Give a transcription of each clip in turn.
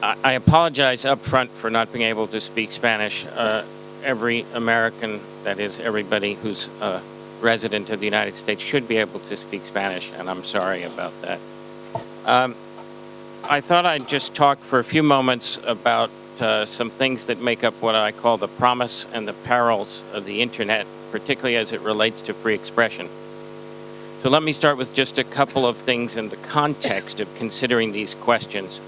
I apologize up front for not being able to speak Spanish. Every American, that is everybody who's a resident of the United States, should be able to speak Spanish, and I'm sorry about that. I thought I'd just talk for a few moments about some things that make up what I call the promise and the perils of the internet, particularly as it relates to free expression. So let me start with just a couple of things in the context of considering these questions.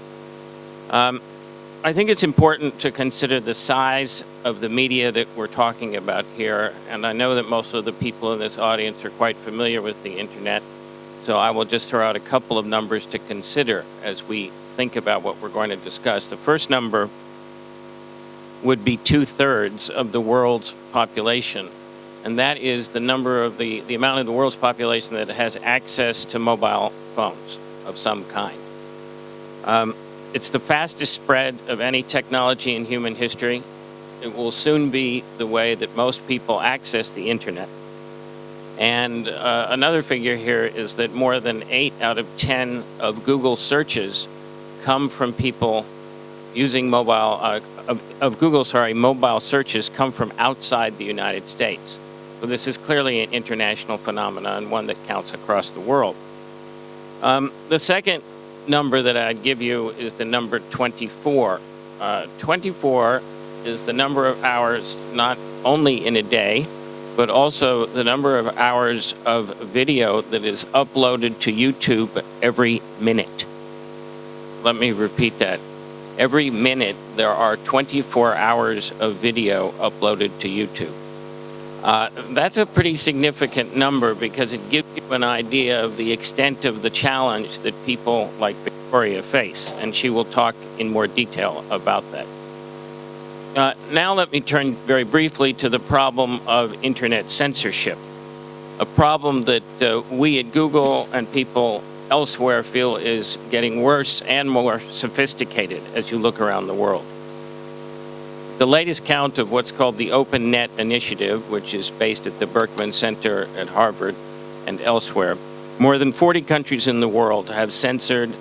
I think it's important to consider the size of the media that we're talking about here, and I know that most of the people in this audience are quite familiar with the internet, so I will just throw out a couple of numbers to consider as we think about what we're going to discuss. The first number would be 2/3 of the world's population, and that is the number of the amount of the world's population that has access to mobile phones of some kind. It's the fastest spread of any technology in human history. It will soon be the way that most people access the internet. And another figure here is that more than 8 out of 10 of Google searches come from people using mobile searches come from outside the United States. So this is clearly an international phenomenon, one that counts across the world. The second number that I'd give you is the number 24. 24 is the number of hours not only in a day, but also the number of hours of video that is uploaded to YouTube every minute. Let me repeat that. Every minute there are 24 hours of video uploaded to YouTube. That's a pretty significant number because it gives you an idea of the extent of the challenge that people like Victoria face, and she will talk in more detail about that. Now let me turn very briefly to the problem of internet censorship, a problem that we at Google and people elsewhere feel is getting worse and more sophisticated as you look around the world. The latest count of what's called the Open Net Initiative, which is based at the Berkman Center at Harvard and elsewhere, more than 40 countries in the world have censored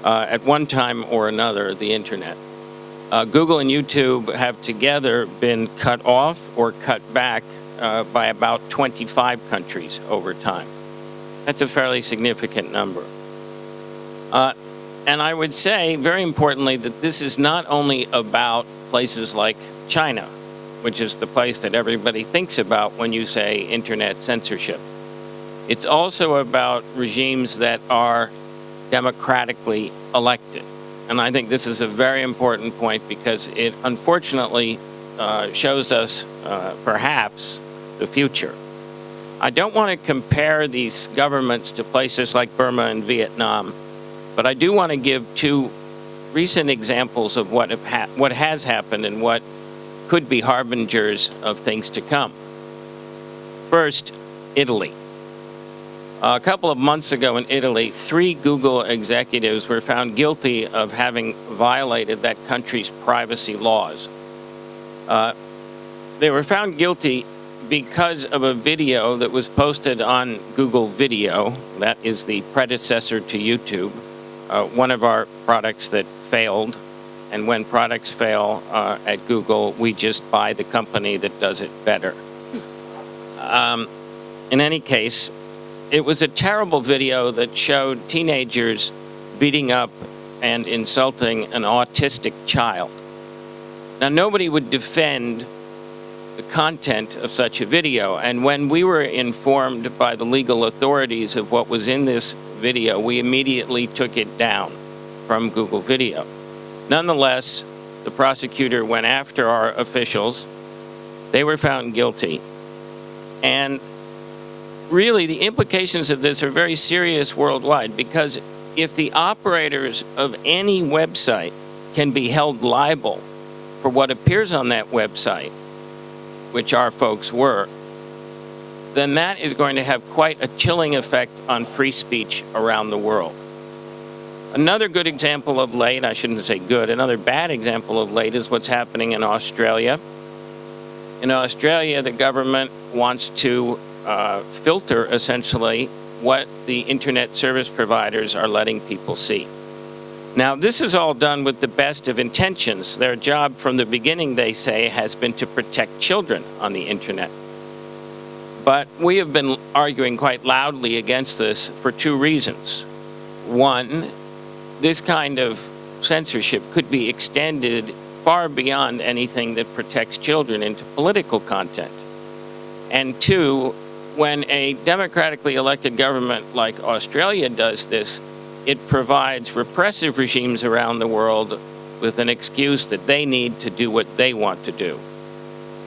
at one time or another the internet. Google and YouTube have together been cut off or cut back by about 25 countries over time. That's a fairly significant number. And I would say, very importantly, that this is not only about places like China, which is the place that everybody thinks about when you say internet censorship. It's also about regimes that are democratically elected. And I think this is a very important point because it unfortunately shows us perhaps the future. I don't want to compare these governments to places like Burma and Vietnam, but I do want to give two recent examples of what has happened and what could be harbingers of things to come. First, Italy. A couple of months ago in Italy, 3 Google executives were found guilty of having violated that country's privacy laws. They were found guilty because of a video that was posted on Google Video, that is the predecessor to YouTube, one of our products that failed. And when products fail at Google, we just buy the company that does it better. In any case, it was a terrible video that showed teenagers beating up and insulting an autistic child. Now, nobody would defend the content of such a video, and when we were informed by the legal authorities of what was in this video, we immediately took it down from Google Video. Nonetheless, the prosecutor went after our officials. They were found guilty. And really, the implications of this are very serious worldwide, because if the operators of any website can be held liable for what appears on that website, which our folks were, then that is going to have quite a chilling effect on free speech around the world. Another good example of late, I shouldn't say good, another bad example of late is what's happening in Australia. In Australia, the government wants to filter, essentially, what the internet service providers are letting people see. Now, this is all done with the best of intentions. Their job from the beginning, they say, has been to protect children on the internet. But we have been arguing quite loudly against this for two reasons. One, this kind of censorship could be extended far beyond anything that protects children into political content. And two, when a democratically elected government like Australia does this, it provides repressive regimes around the world with an excuse that they need to do what they want to do.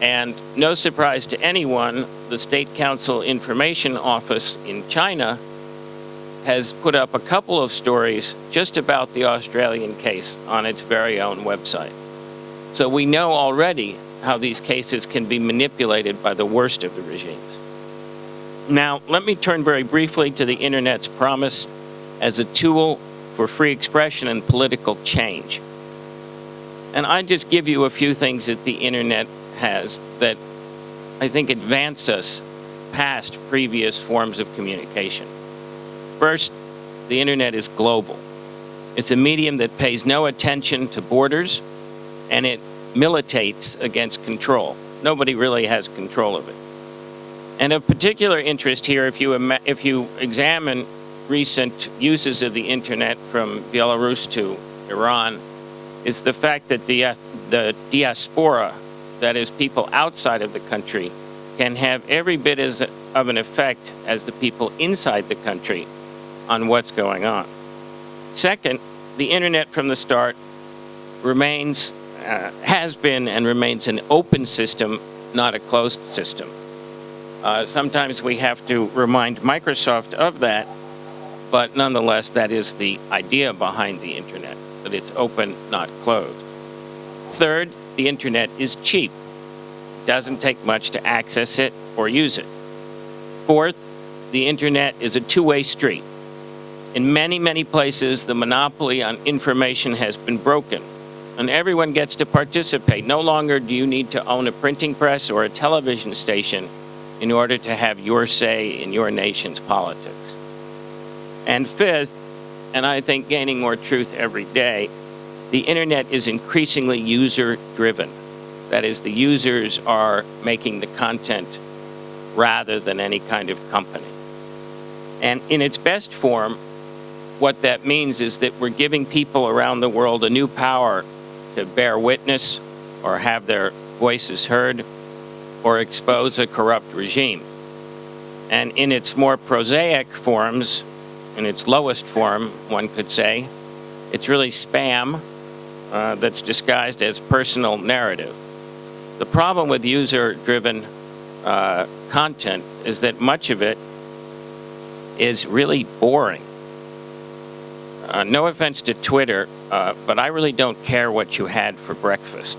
And no surprise to anyone, the State Council Information Office in China has put up a couple of stories just about the Australian case on its very own website. So we know already how these cases can be manipulated by the worst of the regimes. Now, let me turn very briefly to the internet's promise as a tool for free expression and political change. And I just give you a few things that the internet has that I think advance us past previous forms of communication. First, the internet is global. It's a medium that pays no attention to borders, and it militates against control. Nobody really has control of it. And of particular interest here, if you examine recent uses of the internet from Belarus to Iran, is the fact that the diaspora, that is people outside of the country, can have every bit as of an effect as the people inside the country on what's going on. Second, the internet from the start has been and remains an open system, not a closed system. Sometimes we have to remind Microsoft of that, but nonetheless, that is the idea behind the internet, that it's open, not closed. Third, the internet is cheap. It doesn't take much to access it or use it. Fourth, the internet is a two-way street. In many, many places, the monopoly on information has been broken, and everyone gets to participate. No longer do you need to own a printing press or a television station in order to have your say in your nation's politics. And fifth, and I think gaining more truth every day, the internet is increasingly user-driven. That is, the users are making the content rather than any kind of company. And in its best form, what that means is that we're giving people around the world a new power to bear witness or have their voices heard or expose a corrupt regime. And in its more prosaic forms, in its lowest form, one could say, it's really spam that's disguised as personal narrative. The problem with user-driven content is that much of it is really boring. No offense to Twitter, but I really don't care what you had for breakfast.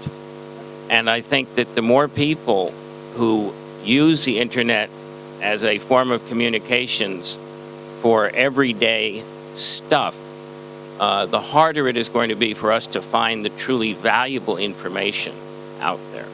And I think that the more people who use the internet as a form of communications for everyday stuff, the harder it is going to be for us to find the truly valuable information out there.